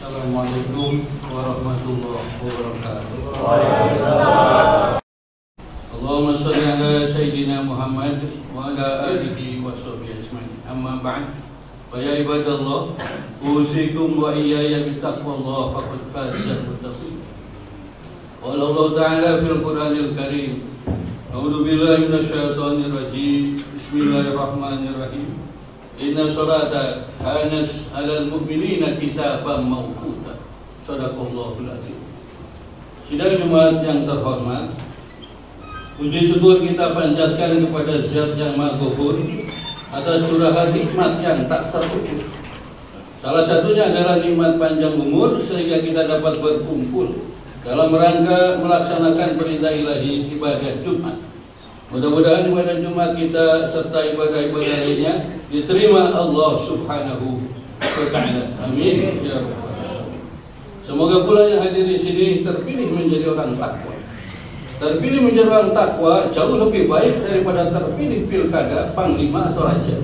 Assalamualaikum warahmatullahi wabarakatuh. Allahumma shalli ala sayyidina Muhammad wa ala alihi wa sahbihi ajma'in. Amma ba'd. Fa ya ibadallah, usikum wa iyaya bittaqwallah faqad fazal muttaqin. Qala Allah Ta'ala fil Qur'anil Karim. A'udzu billahi minasyaitonir rajim. Bismillahirrahmanirrahim. Inna salata kanat 'alal mu'minina kitaban mawquta. Shadaqallahul azim. Sidang Jumat yang terhormat, puji syukur kita panjatkan kepada Zat yang Maha Ghafur atas curahan nikmat yang tak terukur. Salah satunya adalah nikmat panjang umur sehingga kita dapat berkumpul dalam rangka melaksanakan perintah ilahi ibadah Jumat. Mudah-mudahan ibadah Jumat kita serta ibadah-ibadah lainnya diterima Allah Subhanahu wa Ta'ala. Amin ya rabbal. Semoga pula yang hadir di sini terpilih menjadi orang takwa. Terpilih menjadi orang takwa jauh lebih baik daripada terpilih pilkada, panglima atau raja.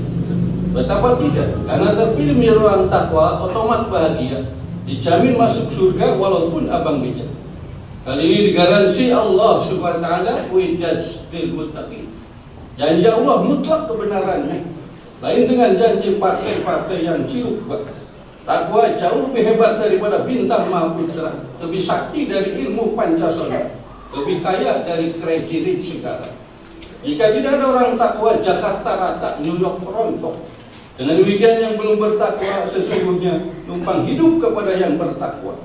Betapa tidak? Karena terpilih menjadi orang takwa otomat bahagia, dijamin masuk surga walaupun abang becak. Kali ini digaransi Allah Subhanahu wa Ta'ala uiddat lil muttaqin. Janji Allah mutlak kebenarannya. Lain dengan janji partai-partai yang ciut. Takwa jauh lebih hebat daripada bintang Mahaputra, lebih sakti dari ilmu Pancasila, lebih kaya dari Crazy Rich segala. Jika tidak ada orang takwa, Jakarta rata, New York rontok. Dengan demikian yang belum bertakwa sesungguhnya numpang hidup kepada yang bertakwa.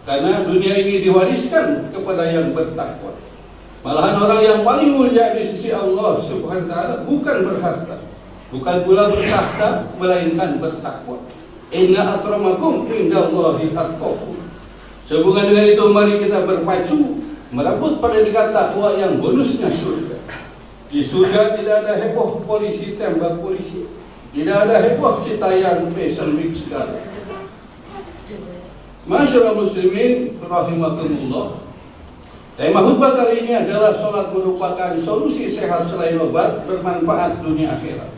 Karena dunia ini diwariskan kepada yang bertakwa. Malahan orang yang paling mulia di sisi Allah Subhanahu wa Ta'ala bukan berharta, bukan pula bertahta, melainkan bertakwa. Inna akramakum indallahi atqakum. Sehubungan dengan itu mari kita berpacu merebut predikat takwa yang bonusnya surga. Di surga tidak ada heboh polisi tembak polisi, tidak ada heboh Citayam Fashion Week segala. Masyarakat muslimin rahimakumullah. Tema khutbah kali ini adalah sholat merupakan solusi sehat selain obat, bermanfaat dunia akhirat.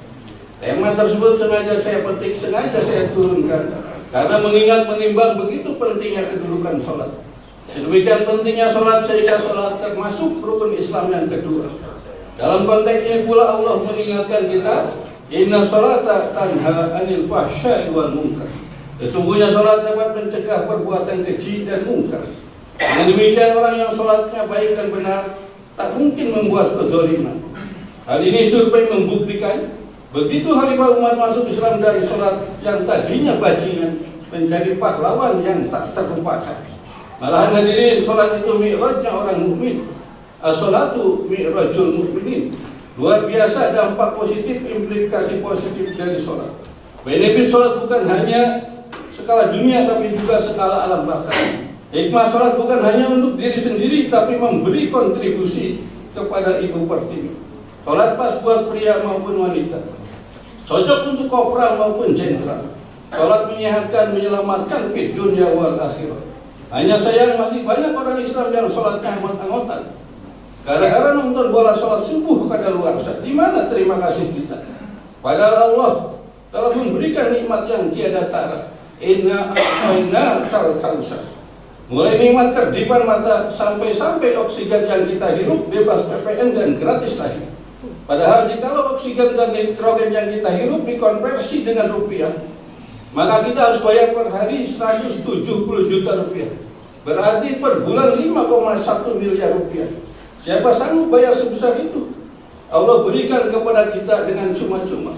Tema tersebut sengaja saya petik, sengaja saya turunkan karena mengingat menimbang begitu pentingnya kedudukan sholat. Sedemikian pentingnya sholat sehingga sholat termasuk rukun Islam yang kedua. Dalam konteks ini pula Allah mengingatkan kita, inna sholata tanha anil fahsya'i wal munkar. Sesungguhnya sholat dapat mencegah perbuatan keji dan mungkar. Dengan demikian orang yang sholatnya baik dan benar tak mungkin membuat kezaliman. Hal ini survei membuktikan begitu Khalifah Umar masuk Islam dari sholat yang tadinya bajingan menjadi pahlawan yang tak terlupakan. Malahan hadirin, sholat itu mi'rajnya orang mukmin. As-sholatu mi'rajul mukminin. Luar biasa dampak positif, implikasi positif dari sholat. Benefit sholat bukan hanya skala dunia tapi juga skala alam bakar. Hikmah sholat bukan hanya untuk diri sendiri tapi memberi kontribusi kepada ibu pertiwi. Sholat pas buat pria maupun wanita, cocok untuk kopral maupun jenderal. Sholat menyehatkan, menyelamatkan di dunia wal akhirat. Hanya sayang masih banyak orang Islam yang sholatnya anggot-anggotan. Gara-gara nonton bola sholat subuh kadaluarsa. Di mana terima kasih kita? Padahal Allah telah memberikan nikmat yang tiada tara. Inna a'tayna kal kausar. Mulai nikmat kerdipan mata sampai oksigen yang kita hirup bebas PPN dan gratis lagi. Padahal jikalau oksigen dan nitrogen yang kita hirup dikonversi dengan rupiah, maka kita harus bayar per hari 170 juta rupiah. Berarti per bulan 5,1 miliar rupiah. Siapa sanggup bayar sebesar itu? Allah berikan kepada kita dengan cuma-cuma.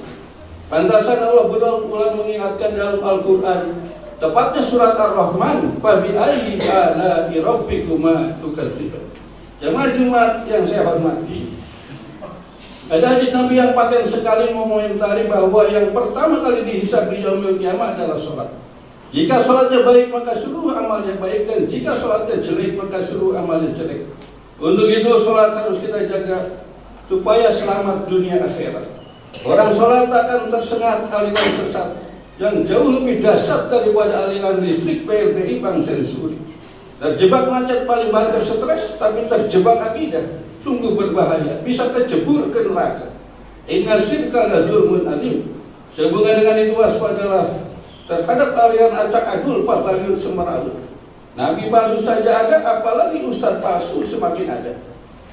Pantasan Allah berulang-ulang mengingatkan dalam Al-Quran, tepatnya surat Ar-Rahman, Fabi ayyi ala'i rabbikuma tukadziban. Jemaah Jumat yang saya hormati, ada hadis Nabi yang paten sekali mengomentari bahwa yang pertama kali dihisab di yaumil kiamah adalah sholat. Jika sholatnya baik maka seluruh amalnya baik, dan jika sholatnya jelek maka seluruh amalnya jelek. Untuk itu sholat harus kita jaga supaya selamat dunia akhirat. Orang sholat akan tersengat aliran sesat yang jauh lebih dahsyat daripada aliran listrik PLTI Bank Sensuri. Terjebak macet paling banter stres, tapi terjebak akidah sungguh berbahaya, bisa terjebur ke neraka. Inna syirka la zulmun azim. Sehubungan dengan itu waspadalah terhadap aliran acak adul pabaliut semeraut. Nabi palsu saja ada, apalagi ustaz palsu semakin ada.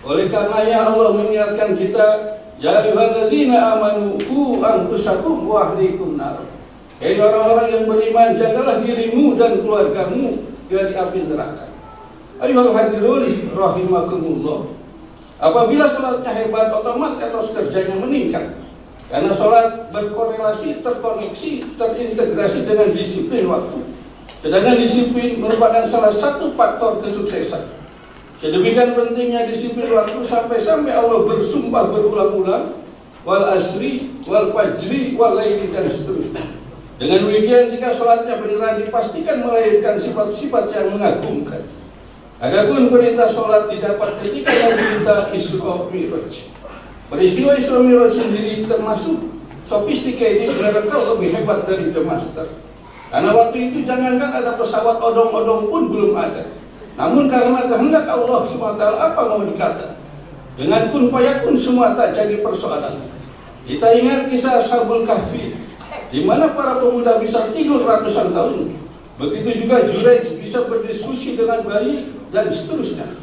Oleh karenanya Allah mengingatkan kita, ya ayyuhalladzina amanu qu anfusakum wa ahlikum nar. Hei orang-orang yang beriman, jagalah dirimu dan keluargamu dari api neraka. Ayyuhal hadirun rahimakumullah. Apabila salatnya hebat, otomatis etos kerjanya meningkat. Karena salat berkorelasi, terkoneksi, terintegrasi dengan disiplin waktu. Sedangkan disiplin merupakan salah satu faktor kesuksesan. Sedemikian pentingnya disiplin waktu sampai-sampai Allah bersumpah berulang-ulang, wal asri, wal fajri, wal laili, dan seterusnya. Dengan demikian, jika sholatnya beneran dipastikan melahirkan sifat-sifat yang mengagumkan. Adapun perintah sholat didapat ketika Nabi kita Isra Mi'raj. Peristiwa Isra Mi'raj sendiri termasuk sophisticated miracle lebih hebat dari The Master. Karena waktu itu jangankan ada pesawat odong-odong pun belum ada. Namun karena kehendak Allah SWT, apa mau dikata? Dengan kun fayakun semua tak jadi persoalan. Kita ingat kisah Ashabul Kahfi, di mana para pemuda bisa tidur ratusan tahun. Begitu juga Juraij bisa berdiskusi dengan bayi dan seterusnya.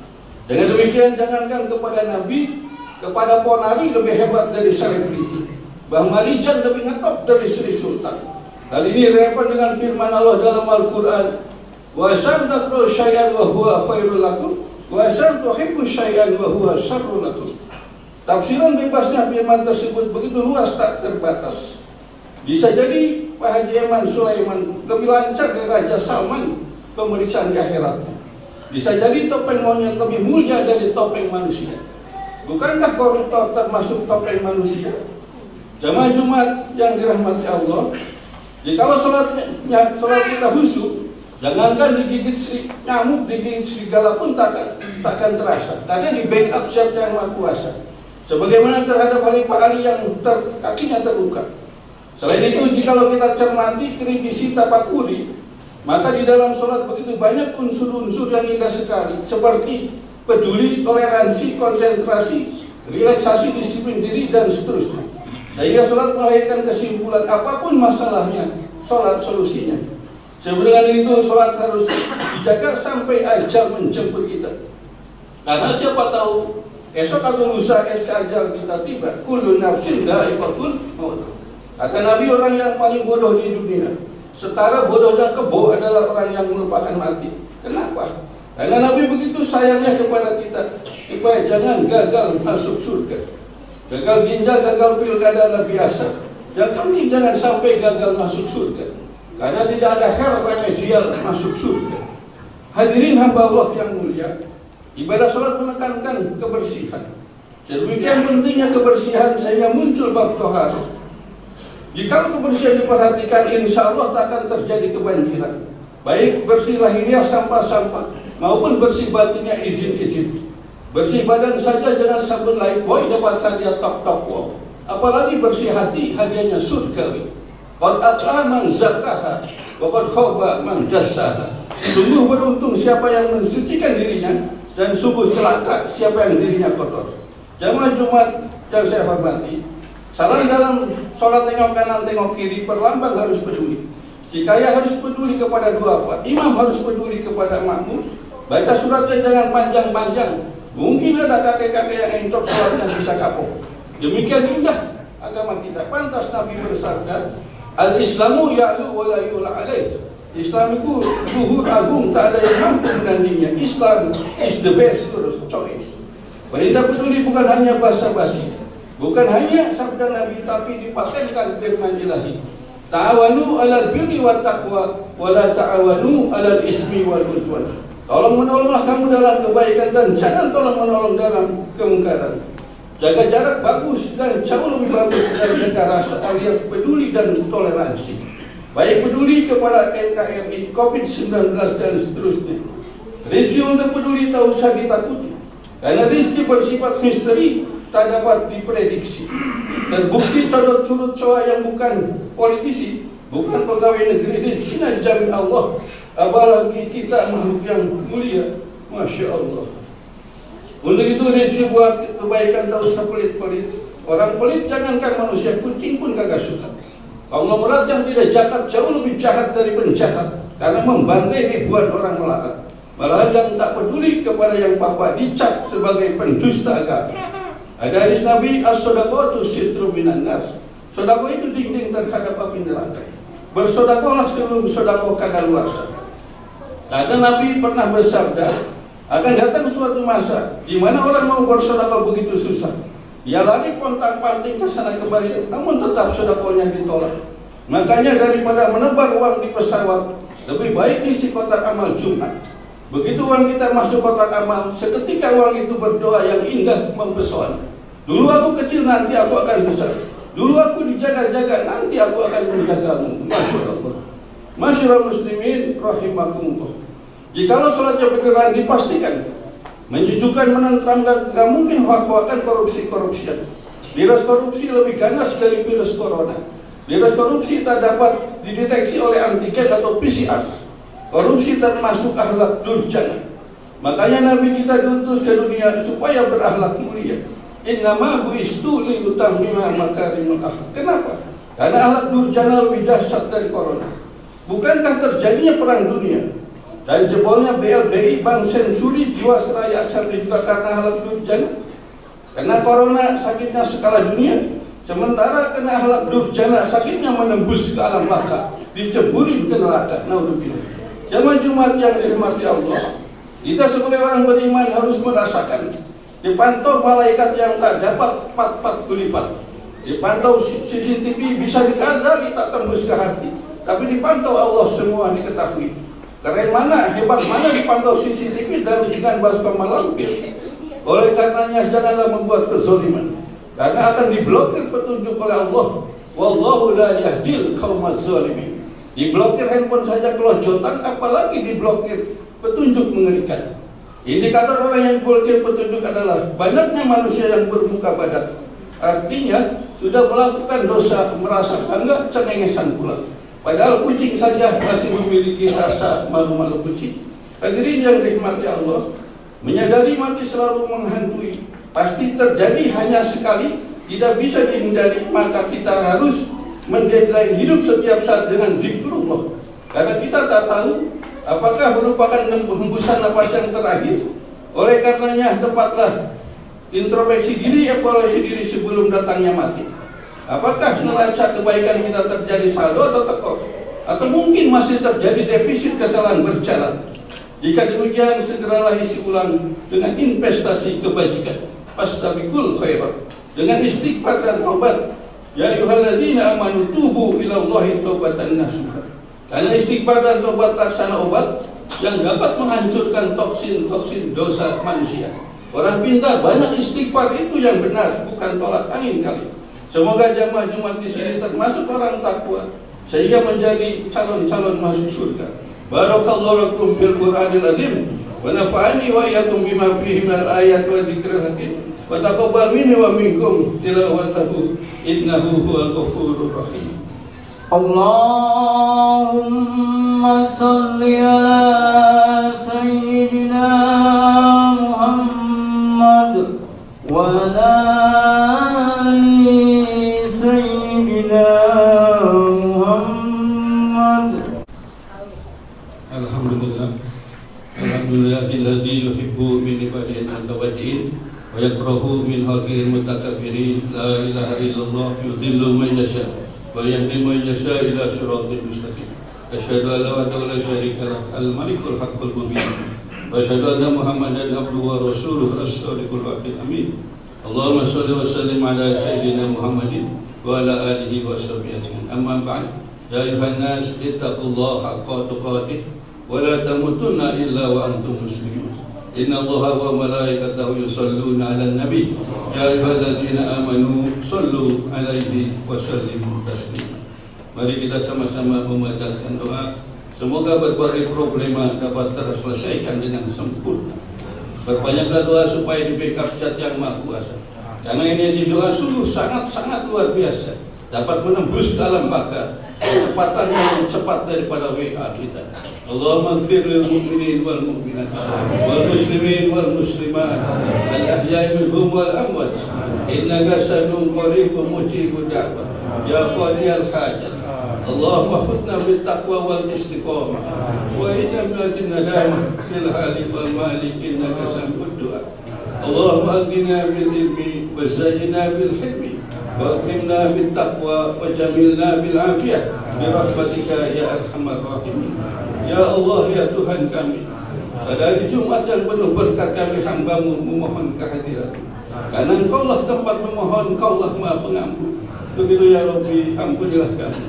Dengan demikian jangankan kepada Nabi, kepada Ponari lebih hebat dari selebriti. Bang Marijan lebih ngetop dari Sri Sultan. Hal ini relevan dengan firman Allah dalam Al-Quran, wa santakru syai'an wa huwa khairul lakum wa santuhibbu syai'an wa huwa syarrul lakum. Tafsiran bebasnya firman tersebut begitu luas tak terbatas. Bisa jadi Pak Haji Eman Sulaiman lebih lancar dari Raja Salman pemeriksaan di akhiratnya. Bisa jadi topeng monyet lebih mulia dari topeng manusia. Bukankah koruptor termasuk topeng manusia? Jamaah Jumat yang dirahmati Allah, jikalau sholat kita khusyuk, jangankan digigit nyamuk, digigit serigala pun takkan terasa. Karena di backup siapa yang Maha Kuasa. Sebagaimana terhadap Khalifah Ali yang kakinya terluka. Selain itu, jikalau kita cermati, kritisi, tapakuri, maka di dalam sholat begitu banyak unsur-unsur yang indah sekali, seperti peduli, toleransi, konsentrasi, relaksasi, disiplin diri, dan seterusnya. Sehingga sholat melahirkan kesimpulan apapun masalahnya, sholat solusinya. Sebenarnya itu sholat harus dijaga sampai ajal menjemput kita. Karena siapa tahu esok atau lusa ajal kita tiba. Kullu nafsin dha'iqatul maut. Kata Nabi, orang yang paling bodoh di dunia, setara bodohnya kebo, adalah orang yang melupakan mati. Kenapa? Karena Nabi begitu sayangnya kepada kita, supaya jangan gagal masuk surga. Gagal ginjal, gagal pilkada adalah biasa. Yang penting jangan sampai gagal masuk surga. Karena tidak ada hal remedial masuk surga. Hadirin hamba Allah yang mulia, ibadah sholat menekankan kebersihan. Sedemikian pentingnya kebersihan sehingga muncul bab tohar. Jika kebersihan diperhatikan, insya Allah tak akan terjadi kebanjiran. Baik bersih lahiriah sampah-sampah maupun bersih batinnya izin-izin. Bersih badan saja jangan sabun lifebuoy dapat hadiah top-top wow. Apalagi bersih hati, hadiahnya surgawi. Qad aflaha man zakkaha wa qad khaba man dassaha. Sungguh beruntung siapa yang mensucikan dirinya, dan sungguh celaka siapa yang dirinya kotor. Jamaah Jumat yang saya hormati, salam dalam sholat tengok kanan tengok kiri, perlambang harus peduli. Si kaya harus peduli kepada dua apa? Imam harus peduli kepada makmum. Baca suratnya jangan panjang-panjang. Mungkin ada kakek-kakek yang encok sholatnya bisa kapok. Demikian indah agama kita. Pantas Nabi bersabda, Al-Islamu ya'lu wa la yu'la alaih. Islam itu luhur agung, tak ada yang mampu menandingnya. Islam is the best choice. Perintah peduli bukan hanya basa-basi, bukan hanya sabda Nabi, tapi dipatenkan firman Ilahi. Ta'awanu 'alal birri wat taqwa wa la ta'awanu 'alal ismi wal udwan. Tolong menolonglah kamu dalam kebaikan dan jangan tolong menolong dalam kemungkaran. Jaga jarak bagus dan jauh lebih bagus dari jaga rasa alias peduli dan toleransi. Baik peduli kepada NKRI, COVID-19 dan seterusnya. Rezeki untuk peduli tak usah ditakuti. Karena rezeki bersifat misteri, tak dapat diprediksi. Terbukti codot-curut coa yang bukan politisi, bukan pegawai negeri, rezekinya dijamin Allah. Apalagi kita makhluk yang mulia, Masya Allah. Untuk itu rezeki buat kebaikan tak usah pelit-pelit. Orang pelit jangankan manusia, kucing pun kagak suka. Konglomerat yang tidak zakat jauh lebih jahat dari penjahat karena membantai ribuan orang melarat. Malahan yang tak peduli kepada yang papa dicap sebagai pendusta agama. Ada hadis Nabi, as-shadaqatu sitru minan nas. Sedekah itu dinding terhadap api neraka. Bersedekahlah sebelum sedekah kadaluarsa. Karena Nabi pernah bersabda, akan datang suatu masa di mana orang mau bersedekah begitu susah. Dia lari pontang-panting ke sana kembali, namun tetap sedekahnya ditolak. Makanya daripada menebar uang di pesawat, lebih baik isi kotak amal Jumat. Begitu uang kita masuk kotak amal, seketika uang itu berdoa yang indah mempesona. Dulu aku kecil, nanti aku akan besar. Dulu aku dijaga-jaga, nanti aku akan menjagamu. Masya Allah. Masyarakat muslimin rahimakumullah. Jikalau sholatnya beneran dipastikan menyejukkan, menenteramkan, gak mungkin hoak-hoakan korupsi-korupsian. Virus korupsi lebih ganas dari virus corona. Virus korupsi tak dapat dideteksi oleh antigen atau PCR. Korupsi termasuk akhlak durjana. Makanya Nabi kita diutus ke dunia supaya berakhlak mulia. Innama bu'istu liyutammima makarimul akhlak. Kenapa? Karena akhlak durjana lebih dahsyat dari corona. Bukankah terjadinya perang dunia dan jebolnya BLBI, Bank Sensuri, Jiwasraya, Asabri juga karena akhlak durjana? Karena corona sakitnya skala dunia, sementara kena akhlak durjana sakitnya menembus ke alam baka, diceburin ke neraka. Naudzubillah. Jamaah Jumat yang dirahmati Allah, kita sebagai orang beriman harus merasakan dipantau malaikat yang tak dapat 4 lipat. Dipantau CCTV bisa dikadari tak tembus ke hati, tapi dipantau Allah semua diketahui. Keren mana, hebat mana dipantau CCTV dan dengan baskom malampir. Oleh karenanya janganlah membuat kezaliman, karena akan diblokir petunjuk oleh Allah. Wallahu la yahdil qaumadz zalimin. Diblokir handphone saja kelojotan, apalagi diblokir petunjuk mengerikan. Indikator orang yang diblokir petunjuk adalah banyaknya manusia yang bermuka badak. Artinya sudah melakukan dosa, merasa bangga, cengengesan pula. Padahal kucing saja masih memiliki rasa malu-malu kucing. Hadirin yang dirahmati Allah, menyadari mati selalu menghantui, pasti terjadi hanya sekali, tidak bisa dihindari, maka kita harus mendeadline hidup setiap saat dengan zikrullah. Karena kita tak tahu apakah merupakan hembusan napas yang terakhir. Oleh karenanya tepatlah introspeksi diri, evaluasi diri sebelum datangnya mati. Apakah neraca kebaikan kita terjadi saldo atau tekor? Atau mungkin masih terjadi defisit kesalahan berjalan? Jika demikian, segeralah isi ulang dengan investasi kebajikan. Fastabiqul khairat, dengan istighfar dan taubat. Ya ayyuhalladzina amanu tubu ilallahi taubatan nasuha. Karena istighfar dan taubat laksana obat yang dapat menghancurkan toksin-toksin dosa manusia. Orang pintar banyak istighfar, itu yang benar, bukan tolak angin kali. Semoga jamaah Jumat di sini termasuk orang takwa sehingga menjadi calon-calon masuk surga. Barakallahu lakum bil Qur'anil azim wa nafa'ani wa iyyakum bima fihi minal ayat wa dzikril hakim. Wa taqabbal minni wa minkum tilawatahu innahu huwal ghafurur rahim. Allahumma shalli ala sayyidina Muhammad wa ala ali sayyidina Muhammad. Alhamdulillahilladzi yuhibbu min ibadihi al-mutawaddi'in wa yakrahu min halqil mutakabbirin. La ilaha illallah yudhillu man yasha wa yahdi man yasha ila siratal mustaqim. Asyhadu an la ilaha illa syarika lahu al-malikul haqqul mubin. Wa asyhadu anna Muhammadan abduhu wa rasuluhu as-sadiqul wa'id amin. Allahumma shalli wa sallim ala sayyidina Muhammadin wa ala alihi wa sahbihi ajmain. Amma ba'd. Ya ayuhan nas ittaqullaha haqqa tuqatih wa la tamutunna illa wa antum muslimun. Inna Allaha wa malaikatahu yusalluna 'alan nabi. Ya ayyuhalladzina amanu sallu 'alaihi wa sallimu taslima. Mari kita sama-sama membacakan doa. Semoga berbagai problema dapat terselesaikan dengan sempurna. Berbanyaklah doa supaya di backup Zat Yang Maha Kuasa. Karena ini doa sungguh sangat-sangat luar biasa, dapat menembus dalam baka, kecepatan yang lebih cepat daripada WA kita. Allahumma ighfir lil mu'minin wal mu'minat wal muslimin wal muslimat al ahya'i minhum wal amwat innaka sami'un qaribun mujibud da'wat ya qadiyal hajat Allahumma khudna bil taqwa wal istiqamah wa inna min nadamah fil hali wal mali innaka sami'ud du'a. Allahumma aghnina bil ilmi wa zayyina bil hilmi wa akrimna bil taqwa wa jamilna bil afiyah bi rahmatika ya arhamar rahimin. Ya Allah, ya Tuhan kami, pada hari Jumat yang penuh berkat kami hamba-Mu memohon kehadiran. Karena Engkaulah tempat memohon, Engkaulah Maha Pengampun. Begitu ya Rabbi, ampunilah kami.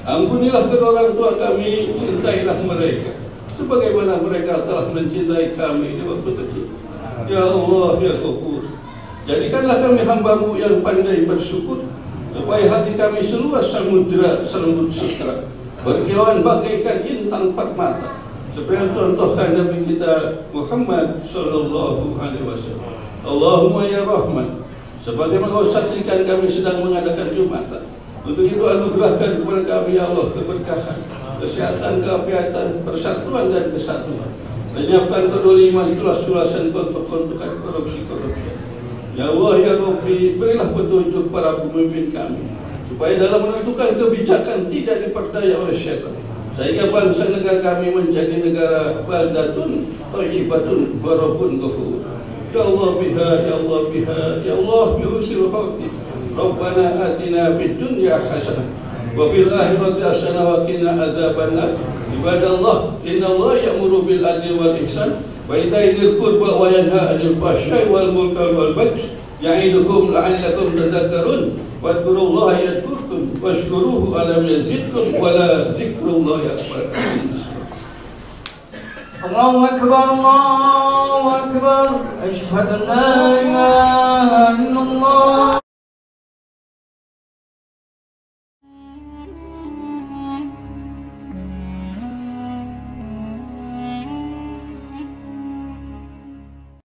Ampunilah kedua orang tua kami, cintailah mereka sebagaimana mereka telah mencintai kami di waktu kecil. Ya Allah, ya Ghafur, jadikanlah kami hamba-Mu yang pandai bersyukur, supaya hati kami seluas samudra selembut sutra, berkilauan bagaikan intan permata, seperti yang contohkan Nabi kita Muhammad sallallahu alaihi wasallam. Allahumma ya Rahman, sebagaimana Kau saksikan kami sedang mengadakan Jumatan, untuk itu anugerahkan kepada kami ya Allah keberkahan, kesehatan, keapiatan, persatuan dan kesatuan. Lenyapkan kedoliman, tulas-tulasan, kontok-kontokan, korupsi-korupsi. Ya Allah, ya Rabbi, berilah petunjuk para pemimpin kami, supaya dalam menentukan kebijakan tidak diperdaya oleh syaitan, sehingga bangsa negara kami menjadi negara baldatun thayyibatun wa rabbun ghafur. Ya Allah biha, ya Allah biha, ya Allah bihusil khawti. Rabbana atina fid dunya hasanah wa fil akhirati hasanah wa qina adzabannar. Ibadallah, innallaha ya'muru bil adli wal ihsan wa ita'i dzil qurba wa yanha 'anil fahsya'i wal munkari wal baghi ya'idukum la'allakum tadhakkarun. Wadhkurullaha yadhkurkum washkuruhu 'ala ma yazidkum wa la dzikrullahi akbar. Allahu akbar, Allahu akbar, asyhadu an la ilaha illallah.